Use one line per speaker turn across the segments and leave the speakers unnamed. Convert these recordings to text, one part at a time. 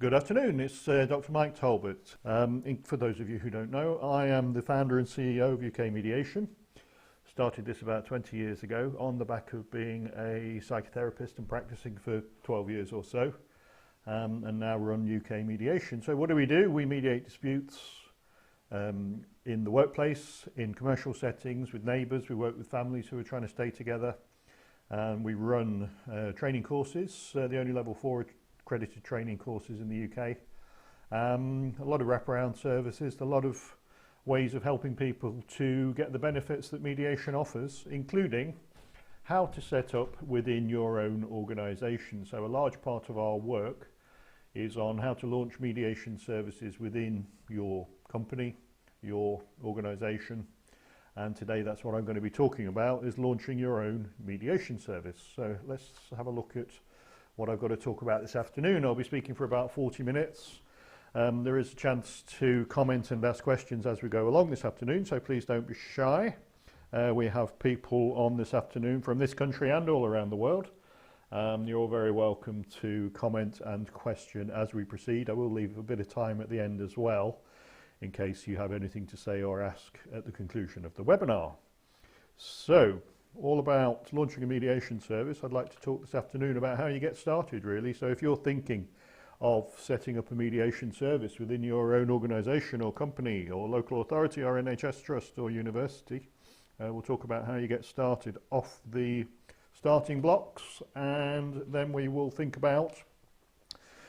Good afternoon, it's Dr. Mike Talbot. For those of you who don't know, I am the founder and CEO of UK Mediation. Started this about 20 years ago on the back of being a psychotherapist and practicing for 12 years or so, and now run UK Mediation. So what do? We mediate disputes in the workplace, in commercial settings, with neighbours. We work with families who are trying to stay together. We run training courses, the only level 4 accredited training courses in the UK. A lot of wraparound services, a lot of ways of helping people to get the benefits that mediation offers, including how to set up within your own organisation. So a large part of our work is on how to launch mediation services within your company, your organisation. And today that's what I'm going to be talking about, is launching your own mediation service. So let's have a look at what I've got to talk about this afternoon. I'll be speaking for about 40 minutes. There is a chance to comment and ask questions as we go along this afternoon, so please don't be shy. We have people on this afternoon from this country and all around the world. You're all very welcome to comment and question as we proceed. I will leave a bit of time at the end as well, in case you have anything to say or ask at the conclusion of the webinar. So, all about launching a mediation service. I'd like to talk this afternoon about how you get started, really. So if you're thinking of setting up a mediation service within your own organisation or company or local authority or NHS trust or university, we'll talk about how you get started off the starting blocks, and then we will think about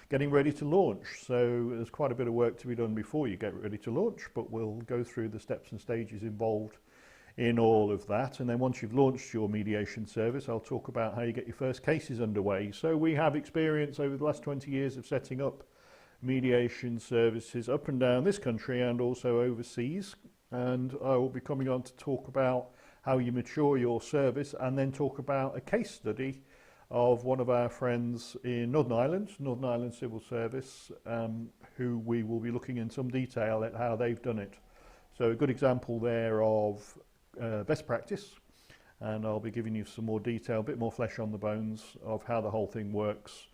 getting ready to launch. So there's quite a bit of work to be done before you get ready to launch, but we'll go through the steps and stages involved in all of that. And then once you've launched your mediation service, I'll talk about how you get your first cases underway. So we have experience over the last 20 years of setting up mediation services up and down this country and also overseas. And I will be coming on to talk about how you mature your service, and then talk about a case study of one of our friends in Northern Ireland Civil Service, who we will be looking in some detail at how they've done it. So a good example there of best practice, and I'll be giving you some more detail, a bit more flesh on the bones of how the whole thing works,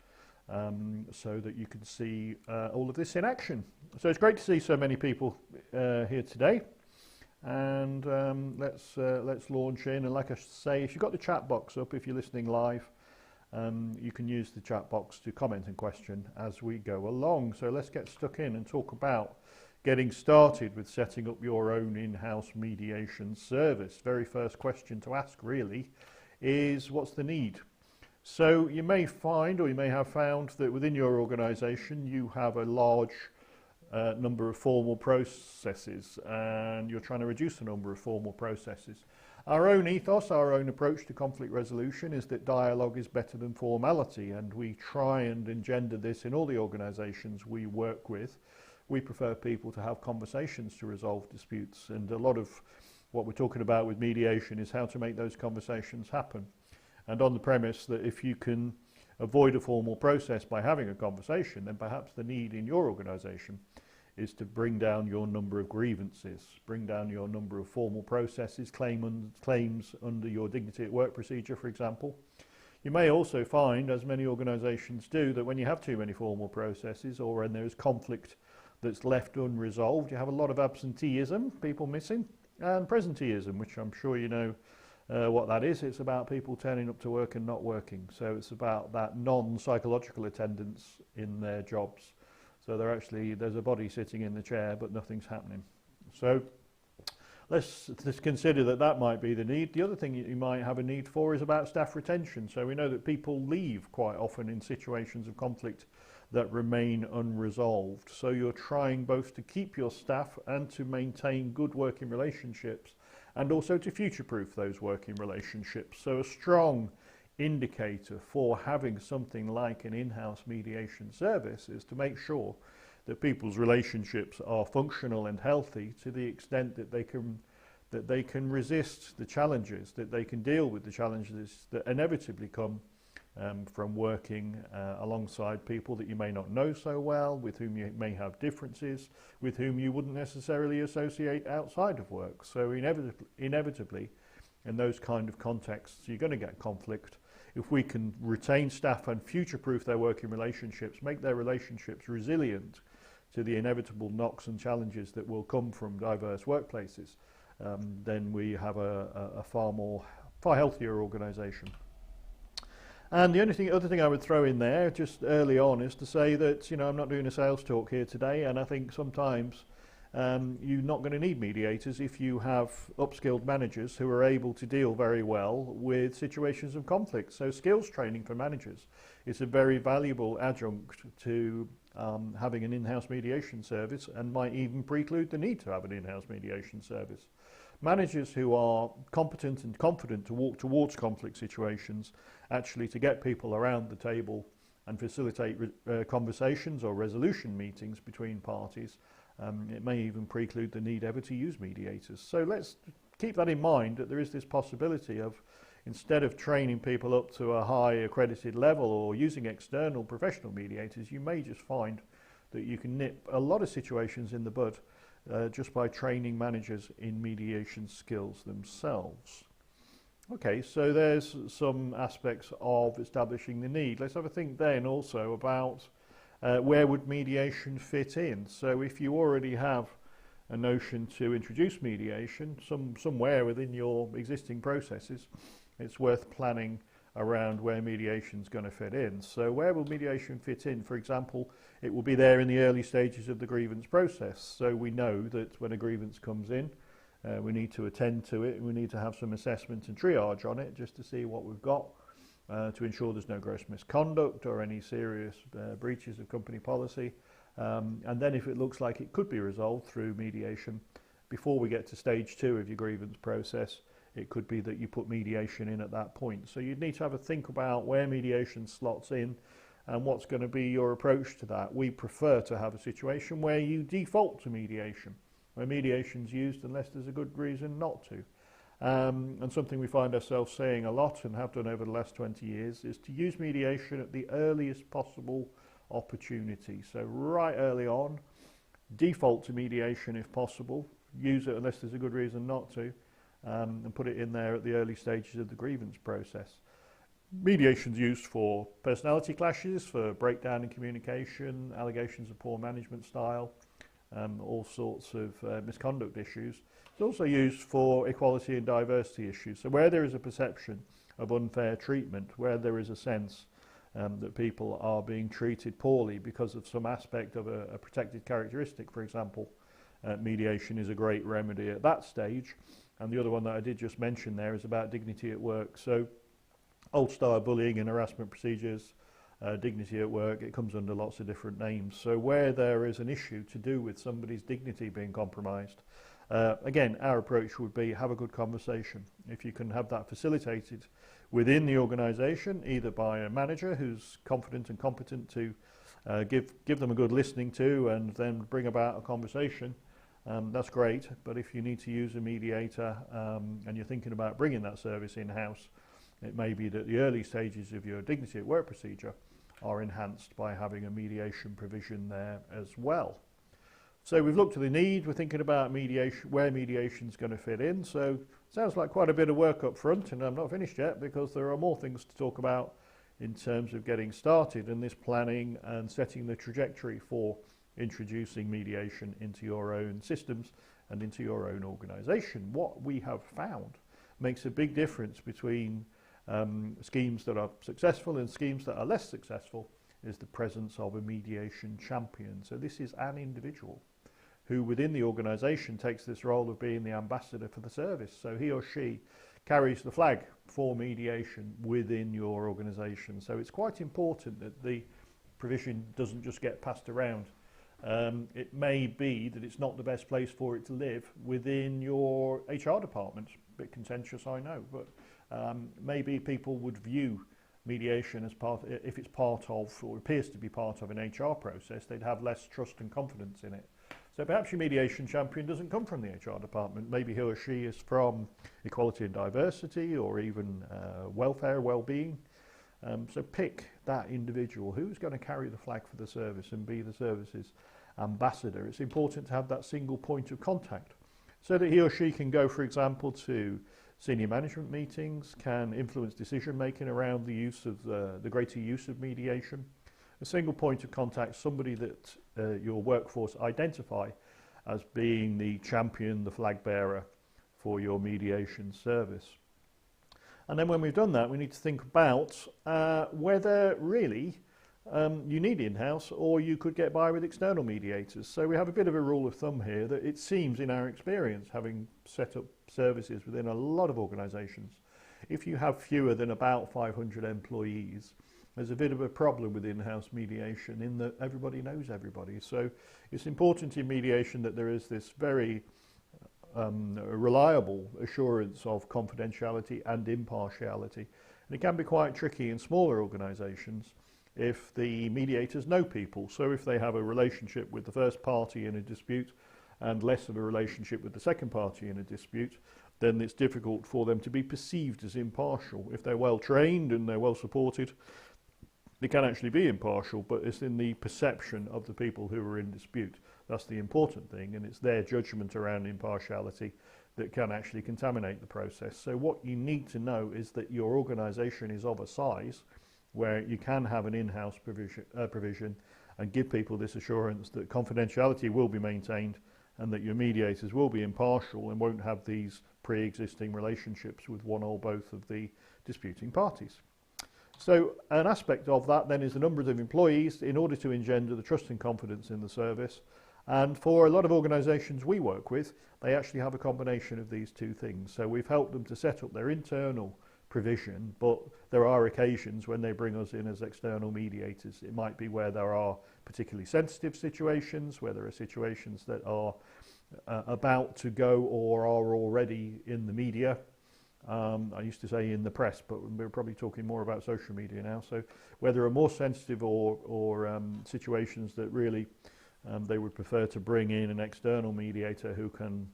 so that you can see all of this in action. So it's great to see so many people here today, and let's launch in. And like I say, if you've got the chat box up, if you're listening live, you can use the chat box to comment and question as we go along. So let's get stuck in and talk about getting started with setting up your own in-house mediation service. Very first question to ask really is, what's the need? So you may find, or you may have found, that within your organisation you have a large number of formal processes, and you're trying to reduce the number of formal processes. Our own ethos, our own approach to conflict resolution is that dialogue is better than formality, and we try and engender this in all the organisations we work with. We prefer people to have conversations to resolve disputes, and a lot of what we're talking about with mediation is how to make those conversations happen. And on the premise that if you can avoid a formal process by having a conversation, then perhaps the need in your organisation is to bring down your number of grievances, bring down your number of formal processes, claims under your dignity at work procedure, for example. You may also find, as many organisations do, that when you have too many formal processes, or when there's conflict that's left unresolved, you have a lot of absenteeism, people missing, and presenteeism, which I'm sure you know what that is. It's about people turning up to work and not working. So it's about that non-psychological attendance in their jobs. So there's a body sitting in the chair, but nothing's happening. So let's consider that might be the need. The other thing you might have a need for is about staff retention. So we know that people leave quite often in situations of conflict that remain unresolved. So you're trying both to keep your staff and to maintain good working relationships, and also to future-proof those working relationships. So a strong indicator for having something like an in-house mediation service is to make sure that people's relationships are functional and healthy to the extent that they can resist the challenges, that they can deal with the challenges that inevitably come from working alongside people that you may not know so well, with whom you may have differences, with whom you wouldn't necessarily associate outside of work. So inevitably, in those kind of contexts, you're going to get conflict. if we can retain staff and future-proof their working relationships, make their relationships resilient to the inevitable knocks and challenges that will come from diverse workplaces, then we have a far healthier organisation. And the other thing I would throw in there just early on is to say that, I'm not doing a sales talk here today, and I think sometimes you're not going to need mediators if you have upskilled managers who are able to deal very well with situations of conflict. So skills training for managers is a very valuable adjunct to having an in-house mediation service, and might even preclude the need to have an in-house mediation service. Managers who are competent and confident to walk towards conflict situations, actually to get people around the table and facilitate conversations or resolution meetings between parties, it may even preclude the need ever to use mediators. So let's keep that in mind, that there is this possibility of, instead of training people up to a high accredited level or using external professional mediators, you may just find that you can nip a lot of situations in the bud just by training managers in mediation skills themselves. Okay, so there's some aspects of establishing the need. Let's have a think then also about where would mediation fit in. So if you already have a notion to introduce mediation somewhere within your existing processes, it's worth planning around where mediation is going to fit in. So where will mediation fit in? For example, it will be there in the early stages of the grievance process. So we know that when a grievance comes in, we need to attend to it. We need to have some assessment and triage on it just to see what we've got, to ensure there's no gross misconduct or any serious breaches of company policy. And then if it looks like it could be resolved through mediation, before we get to stage 2 of your grievance process, it could be that you put mediation in at that point. So you'd need to have a think about where mediation slots in and what's going to be your approach to that. We prefer to have a situation where you default to mediation, where mediation's used unless there's a good reason not to. And something we find ourselves saying a lot and have done over the last 20 years is to use mediation at the earliest possible opportunity. So right early on, default to mediation if possible, use it unless there's a good reason not to, and put it in there at the early stages of the grievance process. Mediation's used for personality clashes, for breakdown in communication, allegations of poor management style, all sorts of misconduct issues. It's also used for equality and diversity issues. So where there is a perception of unfair treatment, where there is a sense that people are being treated poorly because of some aspect of a protected characteristic, for example, mediation is a great remedy at that stage. And the other one that I did just mention there is about dignity at work. So old style bullying and harassment procedures, dignity at work, it comes under lots of different names. So where there is an issue to do with somebody's dignity being compromised, again, our approach would be have a good conversation. If you can have that facilitated within the organisation, either by a manager who's confident and competent to give them a good listening to and then bring about a conversation, that's great. But if you need to use a mediator and you're thinking about bringing that service in-house, it may be that the early stages of your dignity at work procedure are enhanced by having a mediation provision there as well. So we've looked at the need, we're thinking about mediation, where mediation is going to fit in. So it sounds like quite a bit of work up front, and I'm not finished yet because there are more things to talk about in terms of getting started in this planning and setting the trajectory for introducing mediation into your own systems and into your own organisation. What we have found makes a big difference between schemes that are successful and schemes that are less successful is the presence of a mediation champion. So this is an individual who within the organisation takes this role of being the ambassador for the service. So he or she carries the flag for mediation within your organisation. So it's quite important that the provision doesn't just get passed around. It may be that it's not the best place for it to live within your HR department. A bit contentious, I know, but maybe people would view mediation as part, if it's part of or appears to be part of an HR process, they'd have less trust and confidence in it. So perhaps your mediation champion doesn't come from the HR department. Maybe he or she is from equality and diversity or even welfare, well-being. So pick that individual who's going to carry the flag for the service and be the service's ambassador. It's important to have that single point of contact so that he or she can go, for example, to Senior management meetings can influence decision making around the use of the greater use of mediation. A single point of contact, somebody that your workforce identify as being the champion, the flag bearer for your mediation service. And then when we've done that, we need to think about whether really you need in-house or you could get by with external mediators. So we have a bit of a rule of thumb here that it seems in our experience, having set up services within a lot of organisations, if you have fewer than about 500 employees, there's a bit of a problem with in-house mediation in that everybody knows everybody. So it's important in mediation that there is this very reliable assurance of confidentiality and impartiality. And it can be quite tricky in smaller organisations if the mediators know people. So if they have a relationship with the first party in a dispute and less of a relationship with the second party in a dispute, then it's difficult for them to be perceived as impartial. If they're well trained and they're well supported, they can actually be impartial, but it's in the perception of the people who are in dispute. That's the important thing, and it's their judgment around impartiality that can actually contaminate the process. So what you need to know is that your organisation is of a size where you can have an in-house provision and give people this assurance that confidentiality will be maintained and that your mediators will be impartial and won't have these pre-existing relationships with one or both of the disputing parties. So an aspect of that then is the number of employees in order to engender the trust and confidence in the service. And for a lot of organisations we work with, they actually have a combination of these two things. So we've helped them to set up their internal provision, but there are occasions when they bring us in as external mediators. It might be where there are particularly sensitive situations, where there are situations that are about to go or are already in the media. I used to say in the press, but we're probably talking more about social media now. So where there are more sensitive or situations that really they would prefer to bring in an external mediator who can,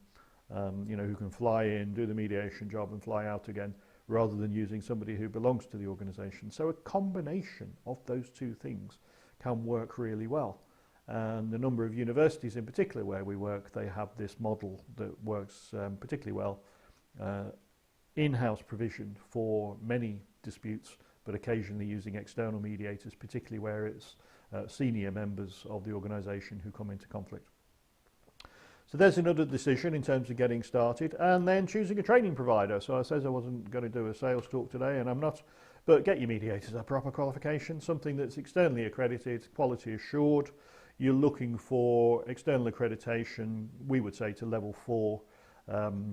who can fly in, do the mediation job and fly out again, rather than using somebody who belongs to the organisation. So a combination of those two things can work really well. And the number of universities in particular where we work, they have this model that works particularly well. In-house provision for many disputes, but occasionally using external mediators, particularly where it's senior members of the organisation who come into conflict. So there's another decision in terms of getting started, and then choosing a training provider. So I said I wasn't going to do a sales talk today, and I'm not, but get your mediators a proper qualification, something that's externally accredited, quality assured. You're looking for external accreditation, we would say to level 4,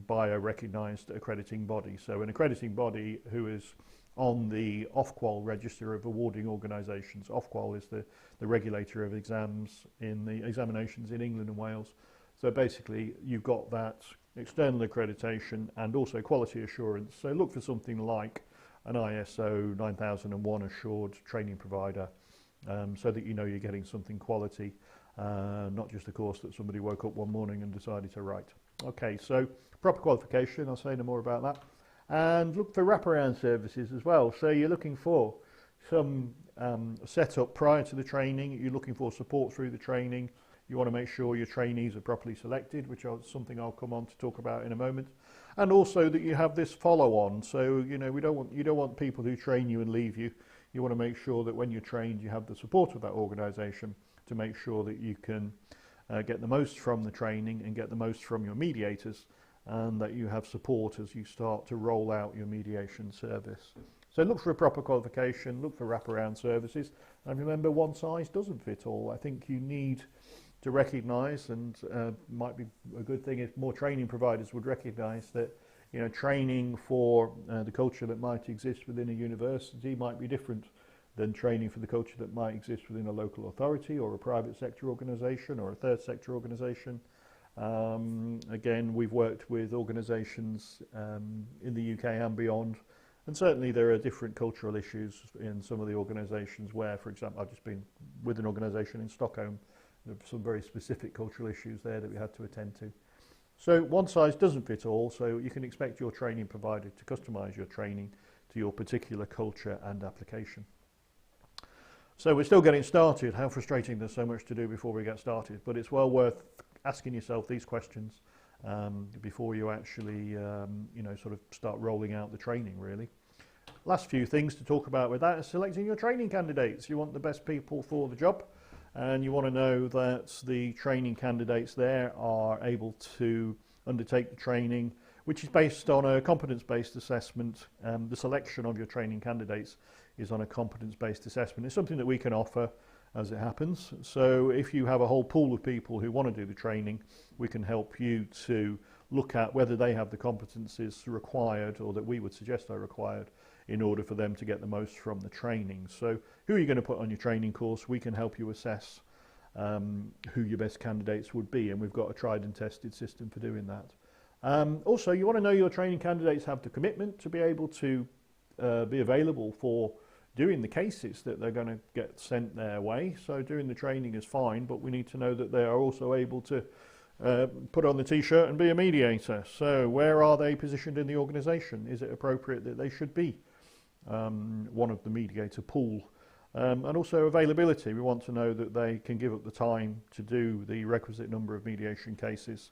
by a recognised accrediting body. So an accrediting body who is on the Ofqual register of awarding organisations. Ofqual is the regulator of exams in the examinations in England and Wales. So basically you've got that external accreditation and also quality assurance. So look for something like an ISO 9001 assured training provider, so that you know you're getting something quality, not just a course that somebody woke up one morning and decided to write. Okay, so proper qualification, I'll say no more about that. And look for wraparound services as well. So you're looking for some setup prior to the training, you're looking for support through the training. You want to make sure your trainees are properly selected, which is something I'll come on to talk about in a moment. And also that you have this follow-on. So, you know, you don't want people who train you and leave you. You want to make sure that when you're trained, you have the support of that organisation to make sure that you can get the most from the training and get the most from your mediators, and that you have support as you start to roll out your mediation service. So look for a proper qualification, look for wraparound services, and remember, one size doesn't fit all. I think you need to recognise, and might be a good thing if more training providers would recognise that, you know, training for the culture that might exist within a university might be different than training for the culture that might exist within a local authority or a private sector organisation or a third sector organisation. Again, we've worked with organisations in the UK and beyond, and certainly there are different cultural issues in some of the organisations where, for example, I've just been with an organisation in Stockholm. There are some very specific cultural issues there that we had to attend to. So one size doesn't fit all, so you can expect your training provider to customise your training to your particular culture and application. So we're still getting started. How frustrating, there's so much to do before we get started, but it's well worth asking yourself these questions before you actually sort of start rolling out the training, really. Last few things to talk about with that is selecting your training candidates. You want the best people for the job, and you want to know that the training candidates there are able to undertake the training, which is based on a competence-based assessment. The selection of your training candidates is on a competence-based assessment. It's something that we can offer as it happens. So if you have a whole pool of people who want to do the training, we can help you to look at whether they have the competencies required, or that we would suggest are required, in order for them to get the most from the training. So who are you going to put on your training course? We can help you assess who your best candidates would be, and we've got a tried and tested system for doing that. Also, you want to know your training candidates have the commitment to be able to be available for doing the cases that they're going to get sent their way. So doing the training is fine, but we need to know that they are also able to put on the t-shirt and be a mediator. So where are they positioned in the organisation? Is it appropriate that they should be one of the mediator pool? And also availability. We want to know that they can give up the time to do the requisite number of mediation cases.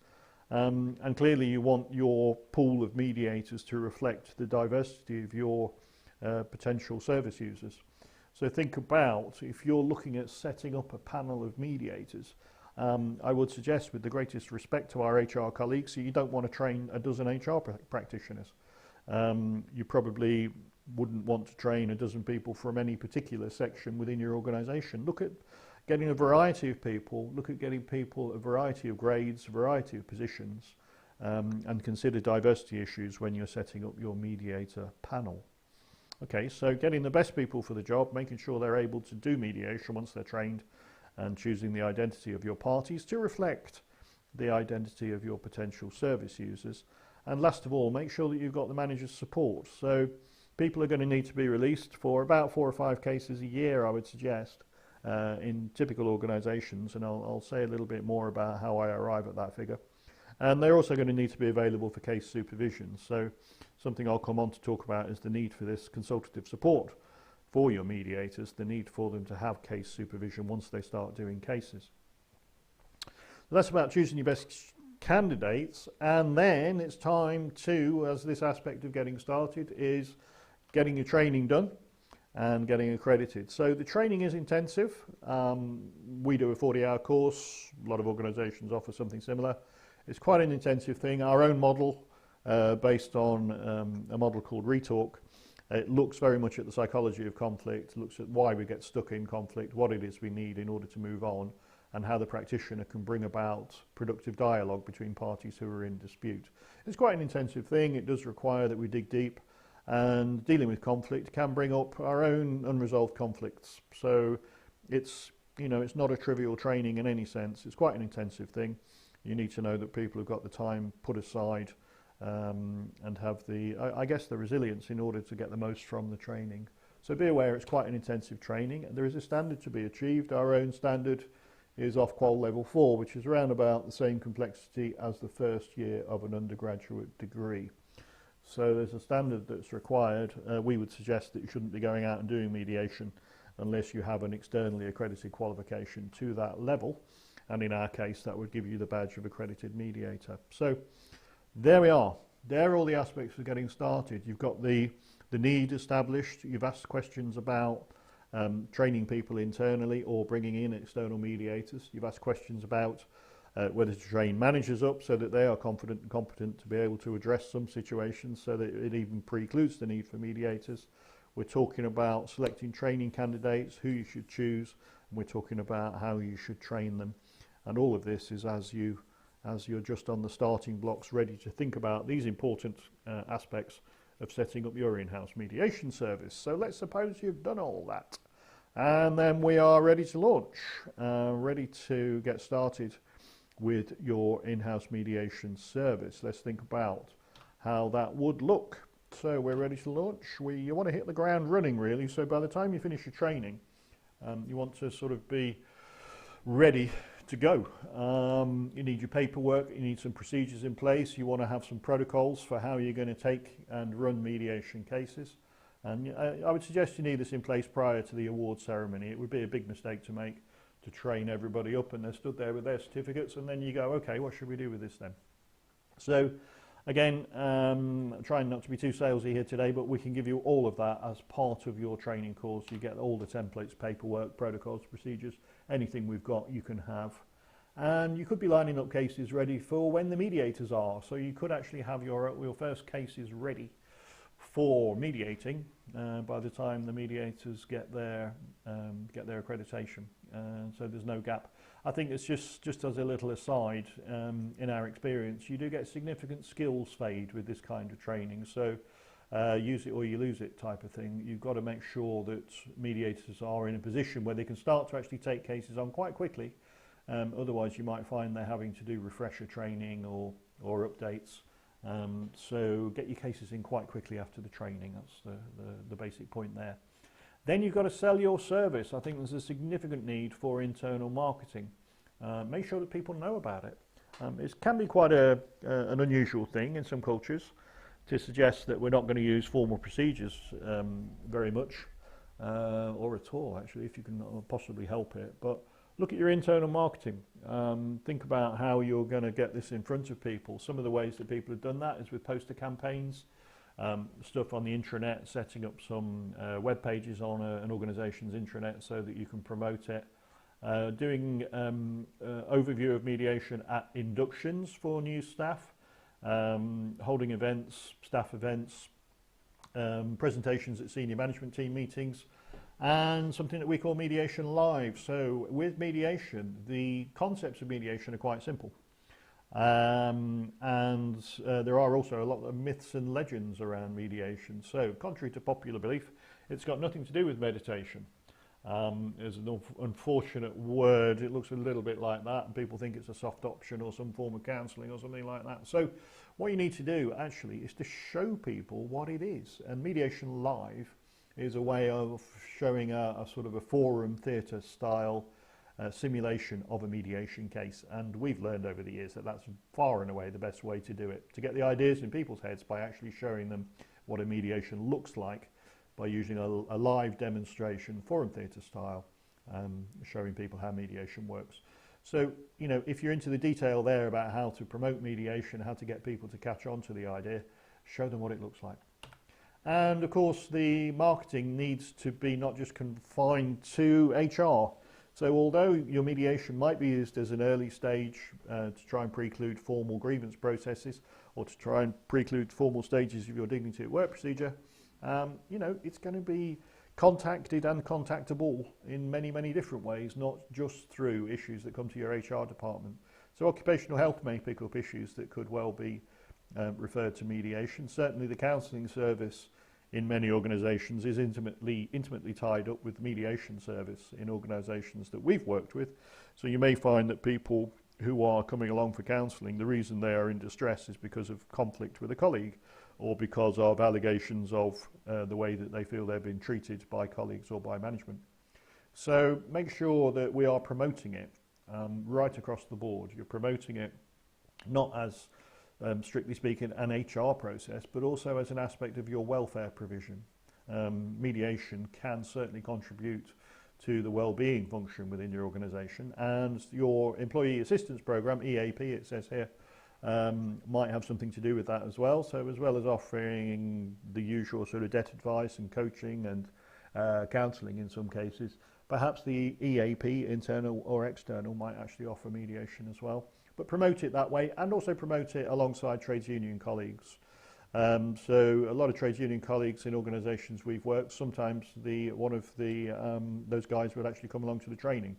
And clearly you want your pool of mediators to reflect the diversity of your potential service users. So think about, if you're looking at setting up a panel of mediators, I would suggest, with the greatest respect to our HR colleagues, you don't want to train a dozen HR practitioners. You probably wouldn't want to train a dozen people from any particular section within your organisation. Look at getting a variety of people, look at getting people a variety of grades, a variety of positions, and consider diversity issues when you're setting up your mediator panel. Okay, so getting the best people for the job, making sure they're able to do mediation once they're trained, and choosing the identity of your parties to reflect the identity of your potential service users. And last of all, make sure that you've got the manager's support. So people are going to need to be released for about 4 or 5 cases a year, I would suggest, in typical organisations, and I'll say a little bit more about how I arrive at that figure. And they're also going to need to be available for case supervision. So something I'll come on to talk about is the need for this consultative support for your mediators, the need for them to have case supervision once they start doing cases. So that's about choosing your best candidates, and then it's time to, as this aspect of getting started, is getting your training done and getting accredited. So the training is intensive. We do a 40-hour course. A lot of organisations offer something similar. It's quite an intensive thing. Our own model, based on a model called Retalk, it looks very much at the psychology of conflict, looks at why we get stuck in conflict, what it is we need in order to move on, and how the practitioner can bring about productive dialogue between parties who are in dispute. It's quite an intensive thing. It does require that we dig deep, and dealing with conflict can bring up our own unresolved conflicts. So it's not a trivial training in any sense. It's quite an intensive thing. You need to know that people have got the time put aside and have the resilience in order to get the most from the training. So be aware it's quite an intensive training, and there is a standard to be achieved. Our own standard is Ofqual level 4, which is around about the same complexity as the first year of an undergraduate degree. So there's a standard that's required. We would suggest that you shouldn't be going out and doing mediation unless you have an externally accredited qualification to that level. And in our case, that would give you the badge of accredited mediator. So there we are. There are all the aspects of getting started. You've got the need established. You've asked questions about training people internally or bringing in external mediators. You've asked questions about whether to train managers up so that they are confident and competent to be able to address some situations, so that it even precludes the need for mediators. We're talking about selecting training candidates, who you should choose, and we're talking about how you should train them. And all of this is as you're just on the starting blocks, ready to think about these important aspects of setting up your in-house mediation service. So let's suppose you've done all that, and then we are ready to launch, ready to get started with your in-house mediation service. Let's think about how that would look. So we're ready to launch. You want to hit the ground running, really. So by the time you finish your training, you want to sort of be ready to go. You need your paperwork, you need some procedures in place, you want to have some protocols for how you're going to take and run mediation cases. And I would suggest you need this in place prior to the award ceremony. It would be a big mistake to make, to train everybody up and they're stood there with their certificates, and then you go, okay, what should we do with this then? So again, trying not to be too salesy here today, but we can give you all of that as part of your training course. You get all the templates, paperwork, protocols, procedures, anything we've got you can have. And you could be lining up cases ready for when the mediators are. So you could actually have your first cases ready for mediating by the time the mediators get their accreditation. So there's no gap. I think it's just as a little aside, in our experience, you do get significant skills fade with this kind of training. So use it or you lose it type of thing. You've got to make sure that mediators are in a position where they can start to actually take cases on quite quickly. Otherwise, you might find they're having to do refresher training or updates. So get your cases in quite quickly after the training. That's the basic point there. Then you've got to sell your service. I think there's a significant need for internal marketing. Make sure that people know about it. It can be quite an unusual thing in some cultures to suggest that we're not going to use formal procedures very much, or at all, actually, if you can possibly help it. But look at your internal marketing. Think about how you're going to get this in front of people. Some of the ways that people have done that is with poster campaigns, stuff on the intranet, setting up some web pages on an organisation's intranet so that you can promote it. Doing overview of mediation at inductions for new staff, holding events, staff events, presentations at senior management team meetings, and something that we call Mediation Live. So with mediation, the concepts of mediation are quite simple. And there are also a lot of myths and legends around mediation. So contrary to popular belief, it's got nothing to do with meditation. There's an unfortunate word. It looks a little bit like that, and people think it's a soft option or some form of counselling or something like that. So what you need to do actually is to show people what it is. And Mediation Live is a way of showing a sort of a forum theatre style simulation of a mediation case. And we've learned over the years that that's far and away the best way to do it, to get the ideas in people's heads by actually showing them what a mediation looks like by using a live demonstration, forum theatre style, showing people how mediation works. So, you know, if you're into the detail there about how to promote mediation, how to get people to catch on to the idea, show them what it looks like. And of course, the marketing needs to be not just confined to HR. So although your mediation might be used as an early stage to try and preclude formal grievance processes, or to try and preclude formal stages of your dignity at work procedure, you know, it's going to be contacted and contactable in many, many different ways, not just through issues that come to your HR department. So occupational health may pick up issues that could well be referred to mediation. Certainly the counselling service in many organisations is intimately tied up with the mediation service in organisations that we've worked with. So you may find that people who are coming along for counselling, the reason they are in distress is because of conflict with a colleague, or because of allegations of the way that they feel they've been treated by colleagues or by management. So make sure that we are promoting it right across the board. You're promoting it not as strictly speaking, an HR process, but also as an aspect of your welfare provision. Mediation can certainly contribute to the well-being function within your organisation, and your employee assistance programme, EAP, it says here, might have something to do with that as well. So as well as offering the usual sort of debt advice and coaching and counselling in some cases, perhaps the EAP, internal or external, might actually offer mediation as well. But promote it that way, and also promote it alongside trades union colleagues. So a lot of trades union colleagues in organisations we've worked, sometimes one of those guys would actually come along to the training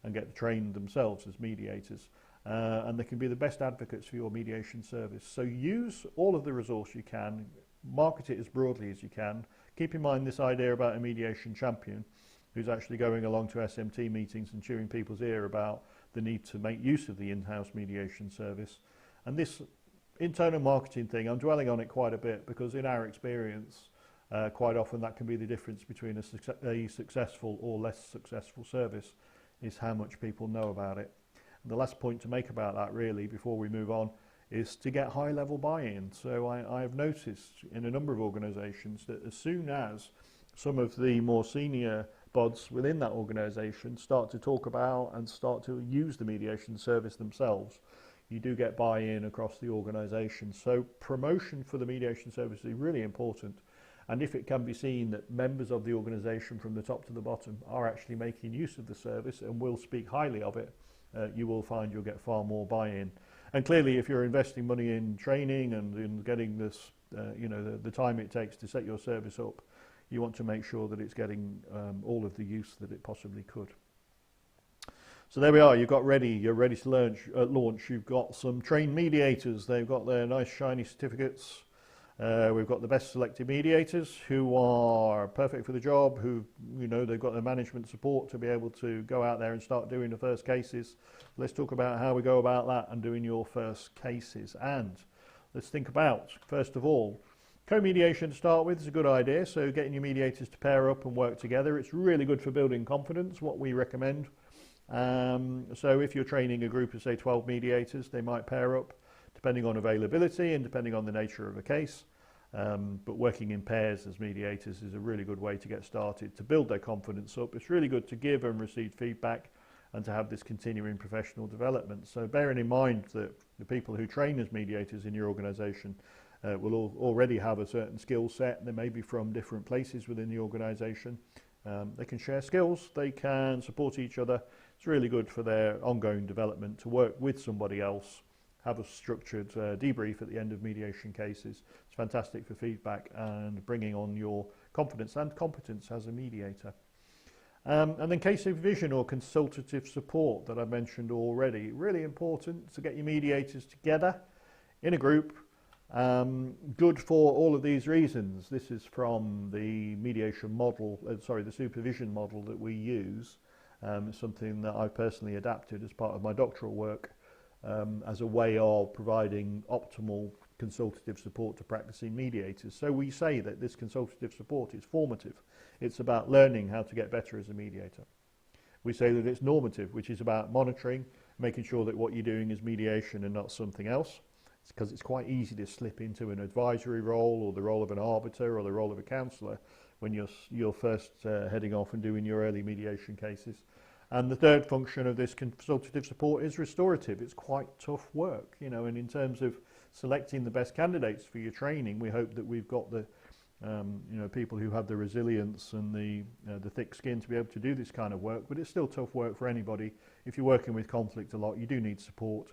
and get trained themselves as mediators. And they can be the best advocates for your mediation service. So use all of the resource you can, market it as broadly as you can. Keep in mind this idea about a mediation champion who's actually going along to SMT meetings and chewing people's ear about the need to make use of the in-house mediation service. And this internal marketing thing, I'm dwelling on it quite a bit because in our experience, quite often that can be the difference between a successful or less successful service, is how much people know about it. And the last point to make about that really before we move on is to get high level buy-in. So I've noticed in a number of organisations that as soon as some of the more senior bods within that organisation start to talk about and start to use the mediation service themselves, you do get buy-in across the organisation. So promotion for the mediation service is really important. And if it can be seen that members of the organisation from the top to the bottom are actually making use of the service and will speak highly of it, you will find you'll get far more buy-in. And clearly, if you're investing money in training and in getting this, the time it takes to set your service up, you want to make sure that it's getting all of the use that it possibly could. So there we are, you're ready to launch. You've got some trained mediators. They've got their nice shiny certificates. We've got the best selected mediators who are perfect for the job, who, they've got the management support to be able to go out there and start doing the first cases. Let's talk about how we go about that and doing your first cases. And let's think about, first of all, co-mediation to start with is a good idea. So getting your mediators to pair up and work together. It's really good for building confidence, what we recommend. So if you're training a group of, say, 12 mediators, they might pair up depending on availability and depending on the nature of a case. But working in pairs as mediators is a really good way to get started, to build their confidence up. It's really good to give and receive feedback and to have this continuing professional development. So bearing in mind that the people who train as mediators in your organisation will already have a certain skill set. They may be from different places within the organisation. They can share skills, they can support each other. It's really good for their ongoing development to work with somebody else, have a structured debrief at the end of mediation cases. It's fantastic for feedback and bringing on your confidence and competence as a mediator. And then case supervision or consultative support that I mentioned already. Really important to get your mediators together in a group. Good for all of these reasons. This is from the mediation model, the supervision model that we use. It's something that I personally adapted as part of my doctoral work as a way of providing optimal consultative support to practicing mediators. So we say that this consultative support is formative. It's about learning how to get better as a mediator. We say that it's normative, which is about monitoring, making sure that what you're doing is mediation and not something else. It's because it's quite easy to slip into an advisory role or the role of an arbiter or the role of a counsellor when you're first heading off and doing your early mediation cases. And the third function of this consultative support is restorative. It's quite tough work, and in terms of selecting the best candidates for your training, we hope that we've got the people who have the resilience and the thick skin to be able to do this kind of work. But it's still tough work for anybody. If you're working with conflict a lot, you do need support.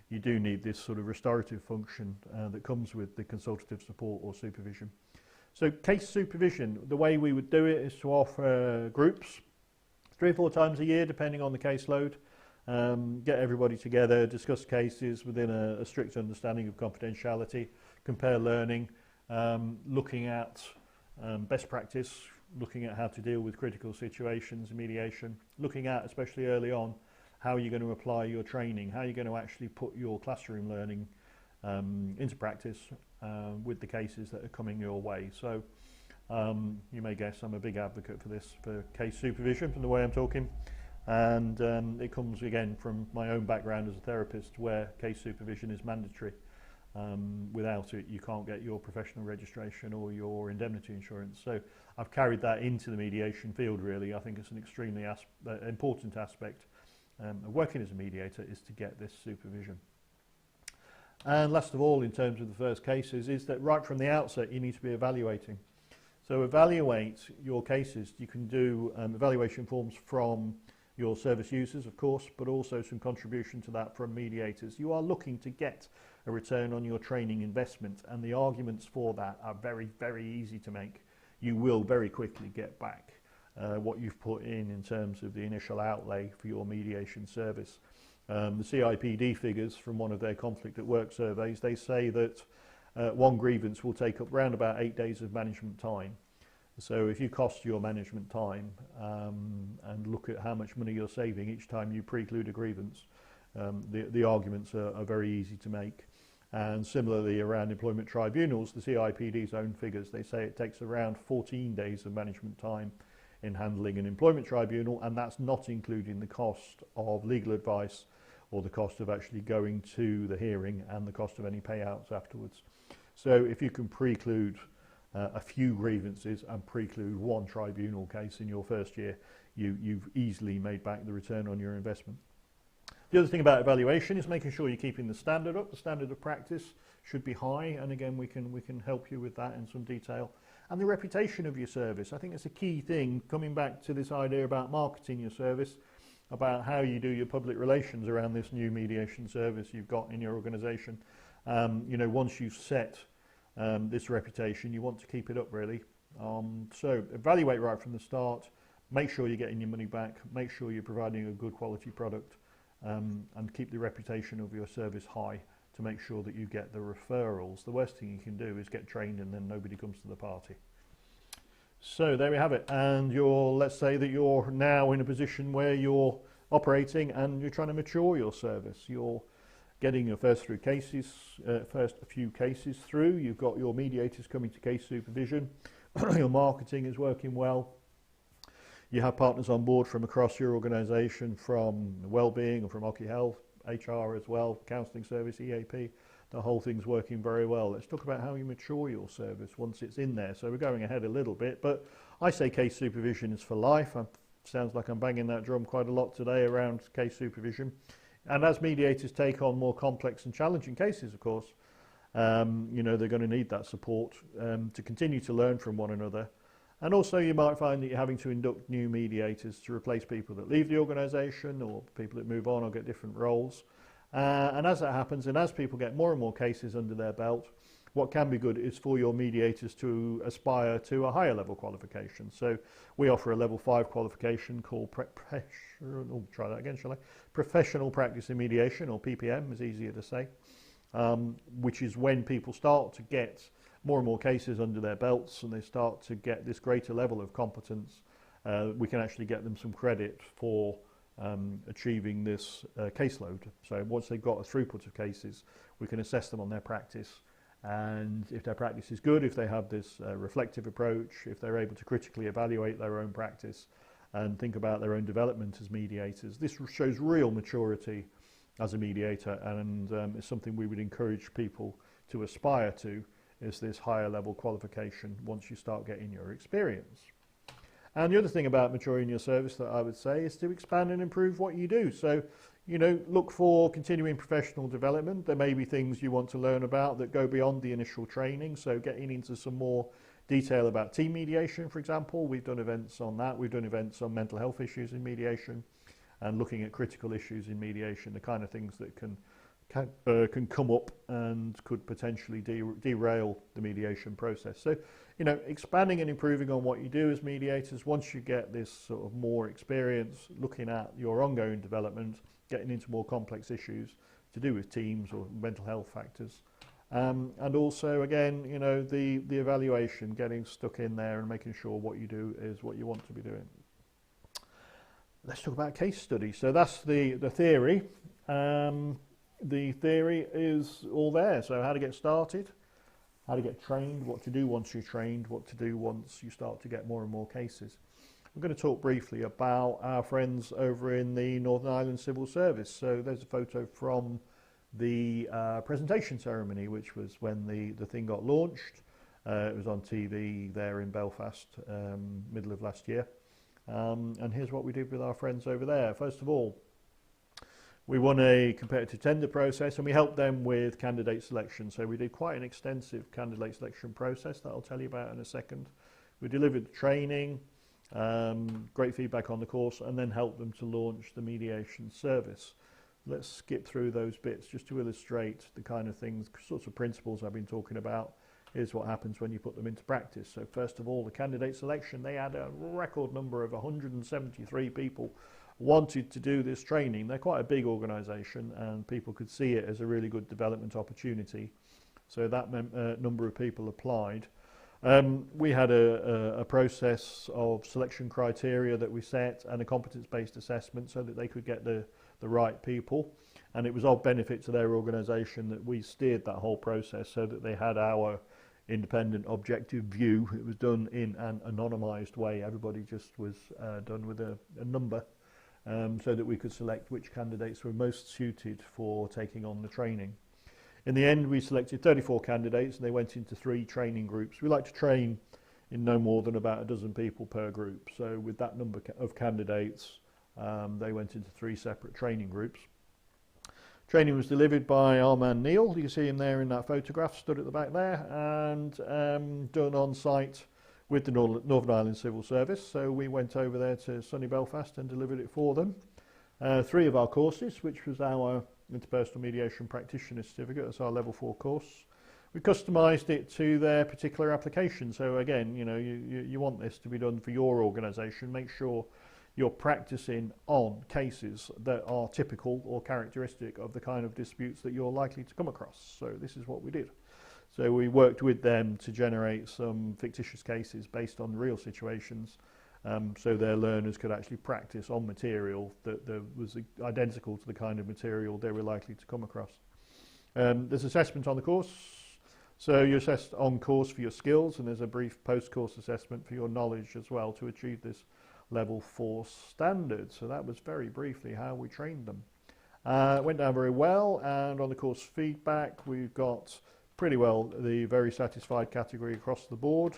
You do need this sort of restorative function that comes with the consultative support or supervision. So case supervision, the way we would do it is to offer groups 3 or 4 times a year, depending on the caseload. Get everybody together, discuss cases within a strict understanding of confidentiality, compare learning, looking at best practice, looking at how to deal with critical situations in mediation, looking at, especially early on, how you're going to apply your training, how you're going to actually put your classroom learning into practice with the cases that are coming your way. So you may guess I'm a big advocate for this, for case supervision, from the way I'm talking. And it comes again from my own background as a therapist, where case supervision is mandatory. Without it, you can't get your professional registration or your indemnity insurance. So I've carried that into the mediation field, really. I think it's an extremely important aspect of working as a mediator, is to get this supervision. And last of all, in terms of the first cases, is that right from the outset, you need to be evaluating. So evaluate your cases. You can do evaluation forms from your service users, of course, but also some contribution to that from mediators. You are looking to get a return on your training investment, and the arguments for that are very, very easy to make. You will very quickly get back what you've put in terms of the initial outlay for your mediation service. The CIPD figures from one of their conflict at work surveys, they say that one grievance will take up around about 8 days of management time. So if you cost your management time and look at how much money you're saving each time you preclude a grievance, the arguments are very easy to make. And similarly, around employment tribunals, the CIPD's own figures, they say it takes around 14 days of management time in handling an employment tribunal, and that's not including the cost of legal advice or the cost of actually going to the hearing and the cost of any payouts afterwards. So if you can preclude a few grievances and preclude one tribunal case in your first year, you've easily made back the return on your investment. The other thing about evaluation is making sure you're keeping the standard up. The standard of practice should be high, and again, we can help you with that in some detail. And the reputation of your service. I think it's a key thing, coming back to this idea about marketing your service, about how you do your public relations around this new mediation service you've got in your organisation. You know, once you've set this reputation, you want to keep it up, really. So evaluate right from the start, make sure you're getting your money back, make sure you're providing a good quality product, and keep the reputation of your service high to make sure that you get the referrals. The worst thing you can do is get trained and then nobody comes to the party. So there we have it, and let's say that you're now in a position where you're operating and you're trying to mature your service. You're getting your first few cases through, you've got your mediators coming to case supervision, your marketing is working well, you have partners on board from across your organisation, from wellbeing and from Occupational Health, HR as well, counselling service, EAP, the whole thing's working very well. Let's talk about how you mature your service once it's in there. So we're going ahead a little bit, but I say case supervision is for life. Sounds like I'm banging that drum quite a lot today around case supervision. And as mediators take on more complex and challenging cases, of course, you know, they're going to need that support to continue to learn from one another. And also you might find that you're having to induct new mediators to replace people that leave the organisation or people that move on or get different roles. And as that happens, and as people get more and more cases under their belt, what can be good is for your mediators to aspire to a higher level qualification. So we offer a level 5 qualification called Professional Practice in Mediation, or PPM is easier to say, which is when people start to get more and more cases under their belts and they start to get this greater level of competence. We can actually get them some credit for achieving this caseload. So once they've got a throughput of cases, we can assess them on their practice, and if their practice is good, if they have this reflective approach, if they're able to critically evaluate their own practice and think about their own development as mediators, this shows real maturity as a mediator, and it's something we would encourage people to aspire to, is this higher level qualification once you start getting your experience. And the other thing about maturing your service that I would say is to expand and improve what you do. So, you know, look for continuing professional development. There may be things you want to learn about that go beyond the initial training. So getting into some more detail about team mediation, for example. We've done events on that. We've done events on mental health issues in mediation and looking at critical issues in mediation, the kind of things that can come up and could potentially derail the mediation process. So, you know, expanding and improving on what you do as mediators, once you get this sort of more experience looking at your ongoing development, getting into more complex issues to do with teams or mental health factors. And also, again, you know, the evaluation, getting stuck in there and making sure what you do is what you want to be doing. Let's talk about case studies. So that's the theory. The theory is all there. So how to get started, how to get trained, what to do once you're trained, what to do once you start to get more and more cases. I'm going to talk briefly about our friends over in the Northern Ireland Civil Service. So there's a photo from the presentation ceremony, which was when the thing got launched. It was on TV there in Belfast, middle of last year. And here's what we did with our friends over there. First of all, we won a competitive tender process and we helped them with candidate selection. So we did quite an extensive candidate selection process that I'll tell you about in a second. We delivered the training, great feedback on the course, and then helped them to launch the mediation service. Let's skip through those bits just to illustrate the kind of things, sorts of principles I've been talking about. Here's what happens when you put them into practice. So first of all, the candidate selection, they had a record number of 173 people wanted to do this training. They're quite a big organisation and people could see it as a really good development opportunity. So that number of people applied. We had a process of selection criteria that we set and a competence-based assessment so that they could get the right people. And it was of benefit to their organisation that we steered that whole process so that they had our independent objective view. It was done in an anonymised way. Everybody just was done with a number. So that we could select which candidates were most suited for taking on the training. In the end, we selected 34 candidates and they went into 3 training groups. We like to train in no more than about a dozen people per group. So with that number of candidates, they went into 3 separate training groups. Training was delivered by our man Neil. You can see him there in that photograph, stood at the back there, and done on site with the Northern Ireland Civil Service. So we went over there to sunny Belfast and delivered it for them. 3 of our courses, which was our Interpersonal Mediation Practitioner certificate, that's our level 4 course. We customised it to their particular application. So again, you know, you want this to be done for your organisation. Make sure you're practicing on cases that are typical or characteristic of the kind of disputes that you're likely to come across. So this is what we did. So we worked with them to generate some fictitious cases based on real situations, so their learners could actually practice on material that was identical to the kind of material they were likely to come across. There's assessment on the course. So you're assessed on course for your skills, and there's a brief post-course assessment for your knowledge as well to achieve this level 4 standard. So that was very briefly how we trained them. It went down very well, and on the course feedback we've got pretty well the very satisfied category across the board.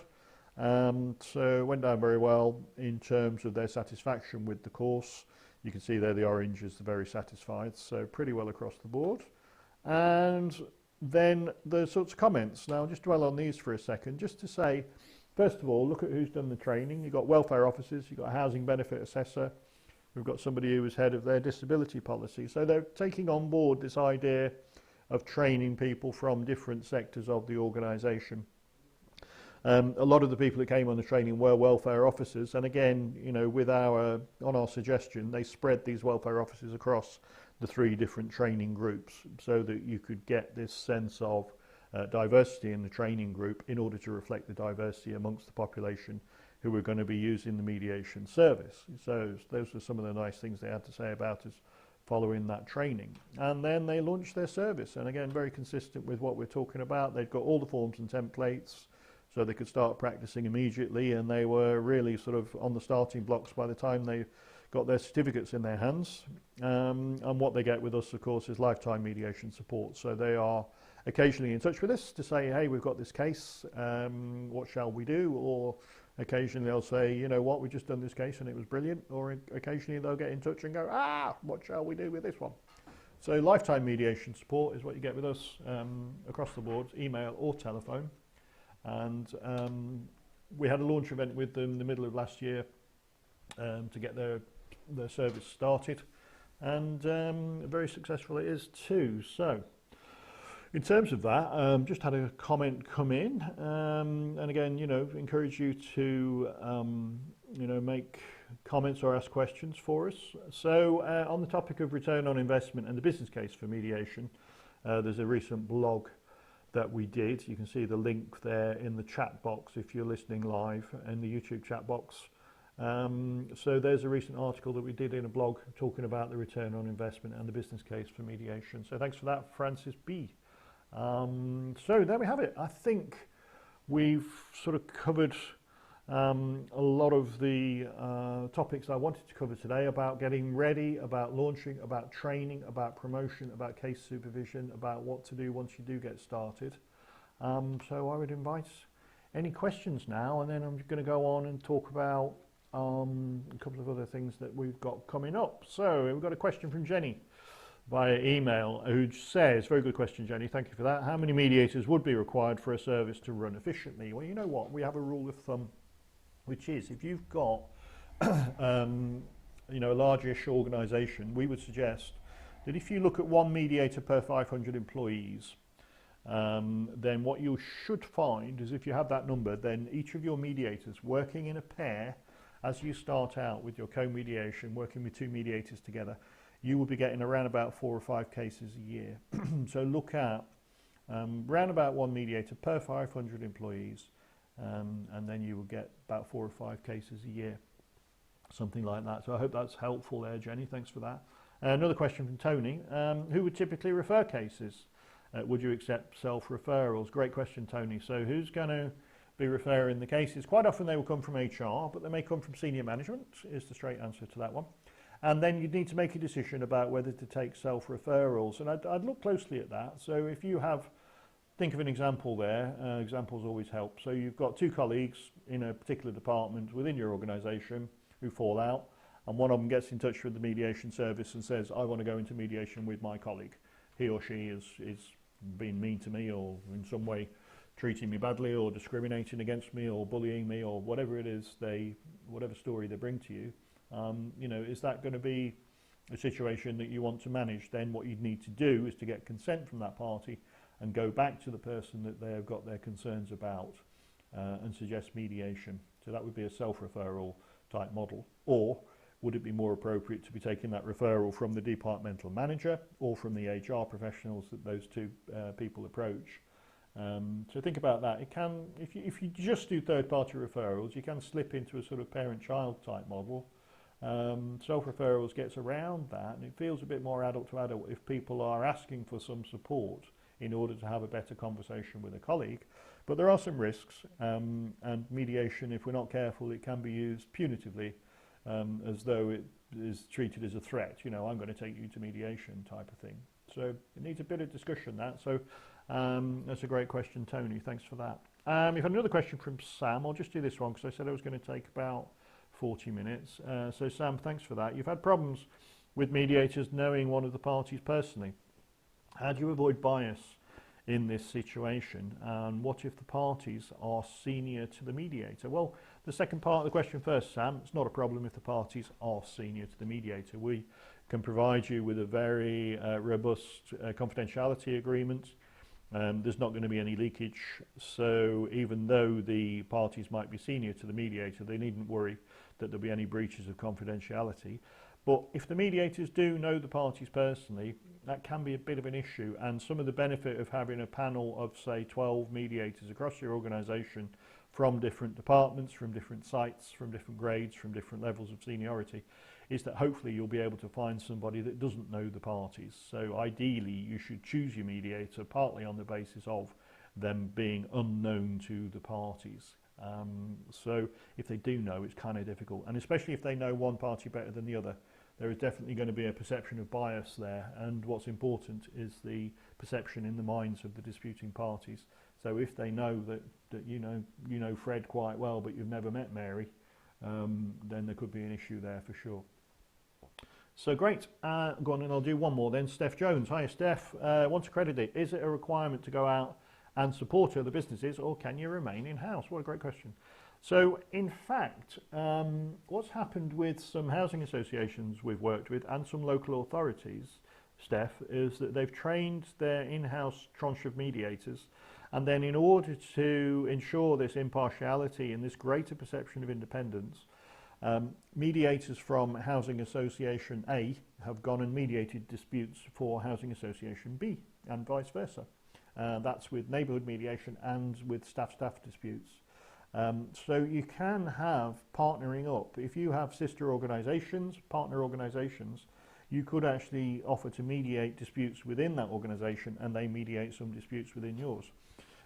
So it went down very well in terms of their satisfaction with the course. You can see there the orange is the very satisfied, so pretty well across the board. And then the sorts of comments. Now I'll just dwell on these for a second, just to say, first of all, look at who's done the training. You've got welfare officers, you've got a housing benefit assessor, we've got somebody who was head of their disability policy. So they're taking on board this idea of training people from different sectors of the organisation. A lot of the people that came on the training were welfare officers, and again, you know, on our suggestion, they spread these welfare officers across the 3 different training groups so that you could get this sense of diversity in the training group in order to reflect the diversity amongst the population who were going to be using the mediation service. So those are some of the nice things they had to say about us following that training. And then they launched their service, and again, very consistent with what we're talking about. They've got all the forms and templates, so they could start practicing immediately, and they were really sort of on the starting blocks by the time they got their certificates in their hands. And what they get with us, of course, is lifetime mediation support. So they are occasionally in touch with us to say, hey, we've got this case, what shall we do? Or occasionally they'll say, you know what, we've just done this case and it was brilliant. Or occasionally they'll get in touch and go, what shall we do with this one? So lifetime mediation support is what you get with us across the board, email or telephone. And we had a launch event with them in the middle of last year to get their service started, and very successful it is too. So in terms of that, just had a comment come in, and again, you know, encourage you to you know, make comments or ask questions for us. So on the topic of return on investment and the business case for mediation, there's a recent blog that we did. You can see the link there in the chat box if you're listening live in the YouTube chat box. So there's a recent article that we did in a blog talking about the return on investment and the business case for mediation. So thanks for that, Francis B. So there we have it. I think we've sort of covered a lot of the topics I wanted to cover today about getting ready, about launching, about training, about promotion, about case supervision, about what to do once you do get started. So I would invite any questions now, and then I'm going to go on and talk about a couple of other things that we've got coming up. So we've got a question from Jenny via email, who says, very good question, Jenny, thank you for that. How many mediators would be required for a service to run efficiently? Well, you know what, we have a rule of thumb, which is if you've got you know, a large-ish organisation, we would suggest that if you look at 1 mediator per 500 employees, then what you should find is if you have that number, then each of your mediators working in a pair as you start out with your co-mediation, working with 2 mediators together, you will be getting around about 4 or 5 cases a year. So look at round about 1 mediator per 500 employees, and then you will get about 4 or 5 cases a year, something like that. So I hope that's helpful there, Jenny. Thanks for that. Another question from Tony. Who would typically refer cases? Would you accept self-referrals? Great question, Tony. So who's going to be referring the cases? Quite often they will come from HR, but they may come from senior management, is the straight answer to that one. And then you'd need to make a decision about whether to take self-referrals. And I'd look closely at that. So if you have, think of an example there, examples always help. So you've got 2 colleagues in a particular department within your organisation who fall out, and one of them gets in touch with the mediation service and says, I want to go into mediation with my colleague. he or she is being mean to me, or in some way treating me badly, or discriminating against me, or bullying me, or whatever it is whatever story they bring to you, you know, is that going to be a situation that you want to manage? Then what you'd need to do is to get consent from that party and go back to the person that they have got their concerns about and suggest mediation. So that would be a self-referral type model. Or would it be more appropriate to be taking that referral from the departmental manager or from the HR professionals that those two people approach? So think about that. It can, if you just do third-party referrals, you can slip into a sort of parent-child type model. Self-referrals gets around that, and it feels a bit more adult to adult if people are asking for some support in order to have a better conversation with a colleague. But there are some risks, and mediation, if we're not careful, it can be used punitively, as though it is treated as a threat. You know, I'm going to take you to mediation type of thing. So it needs a bit of discussion, that. So that's a great question, Tony. Thanks for that. We've had another question from Sam. I'll just do this one because I said I was going to take about 40 minutes. So Sam, thanks for that. You've had problems with mediators knowing one of the parties personally. How do you avoid bias in this situation? And what if the parties are senior to the mediator? Well, the second part of the question first, Sam. It's not a problem if the parties are senior to the mediator. We can provide you with a very robust confidentiality agreement. There's not going to be any leakage, so even though the parties might be senior to the mediator, they needn't worry that there'll be any breaches of confidentiality. But if the mediators do know the parties personally, that can be a bit of an issue, and some of the benefit of having a panel of, say, 12 mediators across your organisation from different departments, from different sites, from different grades, from different levels of seniority, is that hopefully you'll be able to find somebody that doesn't know the parties. So ideally you should choose your mediator partly on the basis of them being unknown to the parties. So if they do know, it's kind of difficult, and especially if they know one party better than the other, there is definitely going to be a perception of bias there, and what's important is the perception in the minds of the disputing parties. So if they know that you know Fred quite well but you've never met Mary, then there could be an issue there for sure. So great, go on, and I'll do one more then. Steph Jones. Hi Steph, want to credit it. Is it a requirement to go out and support other businesses, or can you remain in-house? What a great question. So in fact, what's happened with some housing associations we've worked with and some local authorities, Steph, is that they've trained their in-house tranche of mediators, and then in order to ensure this impartiality and this greater perception of independence, mediators from Housing Association A have gone and mediated disputes for Housing Association B, and vice versa. That's with neighbourhood mediation and with staff-staff disputes. So you can have partnering up. If you have sister organisations, partner organisations, you could actually offer to mediate disputes within that organisation, and they mediate some disputes within yours.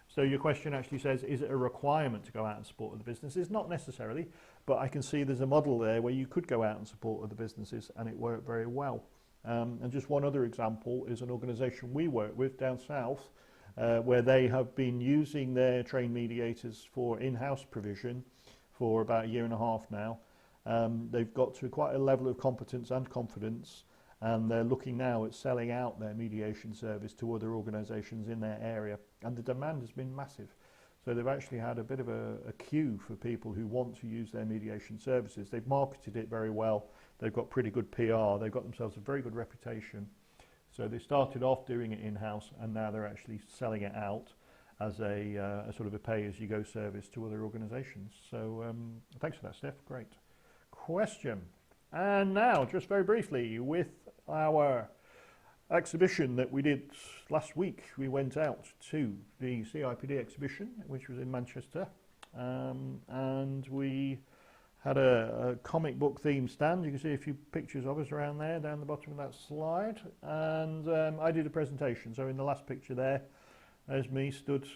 So your question actually says, is it a requirement to go out and support other businesses? Not necessarily, but I can see there's a model there where you could go out and support other businesses and it worked very well. And just one other example is an organisation we work with down south, where they have been using their trained mediators for in-house provision for about 1.5 years now. They've got to quite a level of competence and confidence, and they're looking now at selling out their mediation service to other organisations in their area, and the demand has been massive. So they've actually had a bit of a queue for people who want to use their mediation services. They've marketed it very well, they've got pretty good PR, they've got themselves a very good reputation. So they started off doing it in-house, and now they're actually selling it out as a sort of a pay-as-you-go service to other organisations. So thanks for that, Steph. Great question. And now, just very briefly, with our exhibition that we did last week, we went out to the CIPD exhibition, which was in Manchester, and we had a comic book themed stand. You can see a few pictures of us around there down the bottom of that slide, and I did a presentation. So in the last picture there's me stood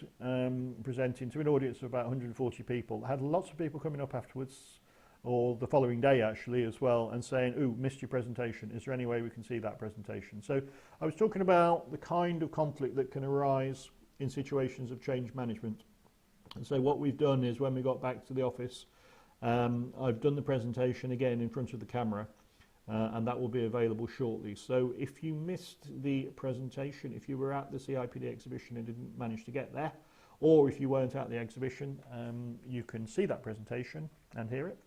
presenting to an audience of about 140 people. I had lots of people coming up afterwards, or the following day actually as well, and saying, "Ooh, missed your presentation, is there any way we can see that presentation?" So I was talking about the kind of conflict that can arise in situations of change management. And so what we've done is, when we got back to the office, I've done the presentation again in front of the camera, and that will be available shortly. So if you missed the presentation, if you were at the CIPD exhibition and didn't manage to get there, or if you weren't at the exhibition, you can see that presentation and hear it.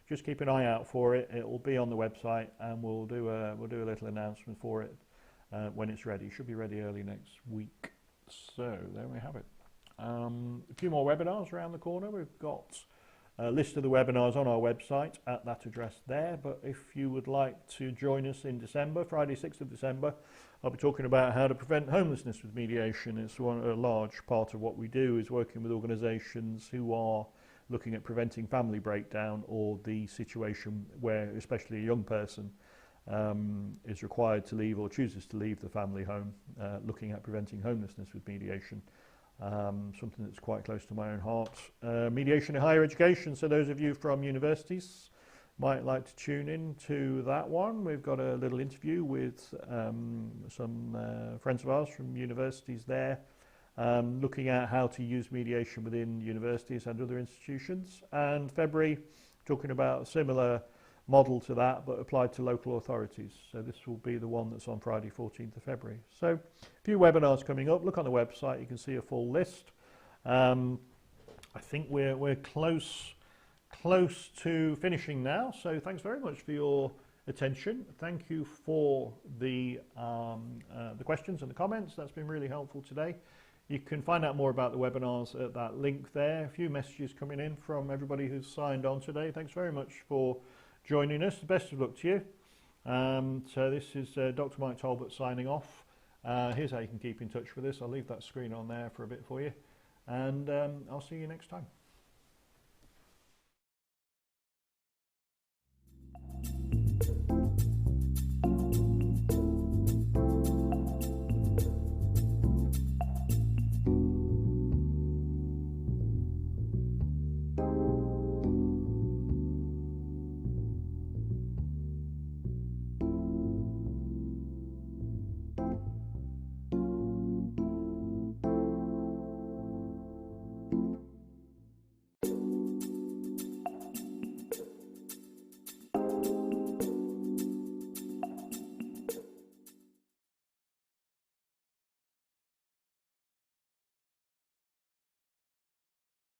Just keep an eye out for it. It will be on the website, and we'll do a little announcement for it when it's ready. It should be ready early next week. So there we have it. A few more webinars around the corner. We've got a list of the webinars on our website at that address there. But if you would like to join us in December, Friday 6th of December, I'll be talking about how to prevent homelessness with mediation. It's a large part of what we do is working with organisations who are looking at preventing family breakdown, or the situation where especially a young person is required to leave or chooses to leave the family home, looking at preventing homelessness with mediation. Something that's quite close to my own heart. Mediation in higher education, so those of you from universities might like to tune in to that one. We've got a little interview with some friends of ours from universities there, looking at how to use mediation within universities and other institutions. And February, talking about a similar model to that, but applied to local authorities. So this will be the one that's on Friday, 14th of February. So a few webinars coming up. Look on the website, you can see a full list. I think we're close to finishing now. So thanks very much for your attention. Thank you for the questions and the comments. That's been really helpful today. You can find out more about the webinars at that link there. A few messages coming in from everybody who's signed on today. Thanks very much for joining us. Best of luck to you. So this is Dr. Mike Talbot signing off. Here's how you can keep in touch with us. I'll leave that screen on there for a bit for you. And I'll see you next time.